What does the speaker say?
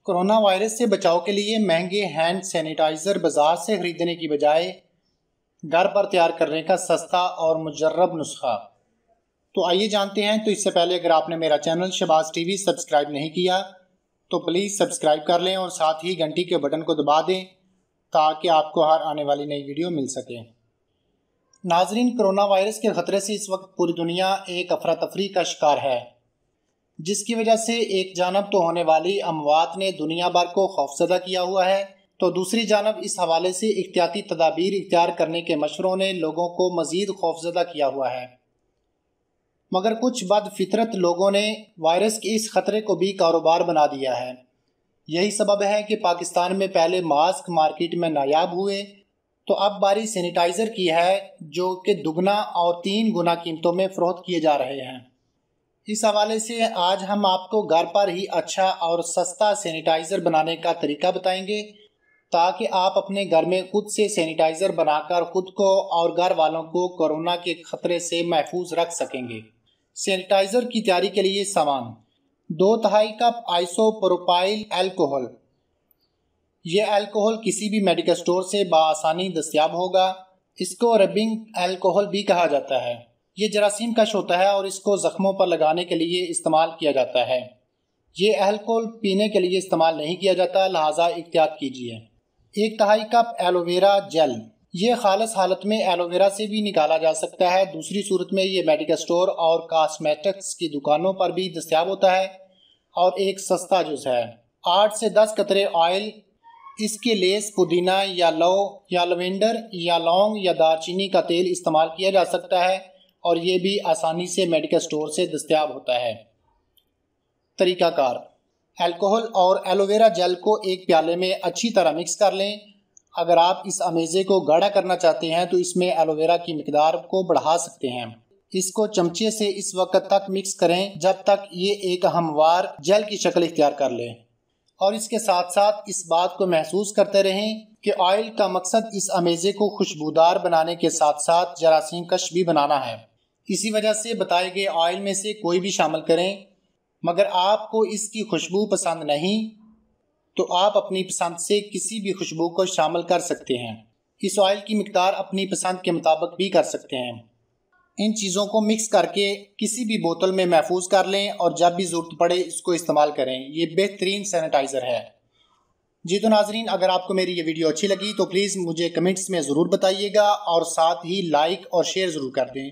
Corona virus से बचाव के लिए महंगे हैंड सैनिटाइज़र बाज़ार से ख़रीदने की बजाय घर पर तैयार करने का सस्ता और मुजर्रब नुस्खा। तो आइए जानते हैं। तो इससे पहले अगर आपने मेरा चैनल शहबाज टीवी सब्सक्राइब नहीं किया तो प्लीज़ सब्सक्राइब कर लें और साथ ही घंटी के बटन को दबा दें ताकि आपको हर आने वाली नई वीडियो मिल सके। नाजरीन, कोरोना वायरस के ख़तरे से इस वक्त पूरी दुनिया एक अफरा तफरी का शिकार है, जिसकी वजह से एक जानब तो होने वाली अमवात ने दुनिया भर को खौफजदा किया हुआ है, तो दूसरी जानब इस हवाले से एहतियाती तदाबीर इख्तियार करने के मशवरों ने लोगों को मज़ीद खौफजदा किया हुआ है। मगर कुछ बदफितरत लोगों ने वायरस के इस ख़तरे को भी कारोबार बना दिया है। यही सबब है कि पाकिस्तान में पहले मास्क मार्केट में नायाब हुए तो अब बारी सैनिटाइज़र की है, जो कि दुगना और 3 गुना कीमतों में फ़रोख्त किए जा रहे हैं। इस हवाले से आज हम आपको घर पर ही अच्छा और सस्ता सैनिटाइज़र बनाने का तरीका बताएंगे, ताकि आप अपने घर में खुद से सैनिटाइज़र बनाकर खुद को और घर वालों को कोरोना के ख़तरे से महफूज रख सकेंगे। सैनिटाइज़र की तैयारी के लिए सामान: 2/3 कप आइसोप्रोपाइल अल्कोहल। ये अल्कोहल किसी भी मेडिकल स्टोर से बआसानी दस्तयाब होगा। इसको रबिंग अल्कोहल भी कहा जाता है। ये जरासीम कश होता है और इसको ज़ख्मों पर लगाने के लिए इस्तेमाल किया जाता है। ये अल्कोहल पीने के लिए इस्तेमाल नहीं किया जाता, लिहाजा एहतियात कीजिए। 1/3 कप एलोवेरा जेल। ये खालिस हालत में एलोवेरा से भी निकाला जा सकता है। दूसरी सूरत में ये मेडिकल स्टोर और कॉस्मेटिक्स की दुकानों पर भी दस्तयाब होता है और एक सस्ता जुज़ है। 8 से 10 कतरे ऑयल। इसके लेस पुदीना या लौ या लवेंडर या लौंग या दारचीनी का तेल इस्तेमाल किया जा सकता है और ये भी आसानी से मेडिकल स्टोर से दस्तयाब होता है। तरीकाकार: अल्कोहल और एलोवेरा जेल को एक प्याले में अच्छी तरह मिक्स कर लें। अगर आप इस अमेज़े को गाढ़ा करना चाहते हैं तो इसमें एलोवेरा की मिकदार को बढ़ा सकते हैं। इसको चमचे से इस वक्त तक मिक्स करें जब तक ये एक हमवार जेल की शक्ल इख्तियार कर ले, और इसके साथ साथ इस बात को महसूस करते रहें कि ऑयल का मकसद इस अमेज़े को खुशबूदार बनाने के साथ साथ जरासीम कश भी बनाना है। इसी वजह से बताए गए ऑयल में से कोई भी शामिल करें। मगर आपको इसकी खुशबू पसंद नहीं तो आप अपनी पसंद से किसी भी खुशबू को शामिल कर सकते हैं। इस ऑयल की मिकदार अपनी पसंद के मुताबिक भी कर सकते हैं। इन चीज़ों को मिक्स करके किसी भी बोतल में महफूज कर लें और जब भी ज़रूरत पड़े इसको इस्तेमाल करें। ये बेहतरीन सैनिटाइज़र है। जी तो नाजरीन, अगर आपको मेरी ये वीडियो अच्छी लगी तो प्लीज़ मुझे कमेंट्स में ज़रूर बताइएगा और साथ ही लाइक और शेयर ज़रूर कर दें।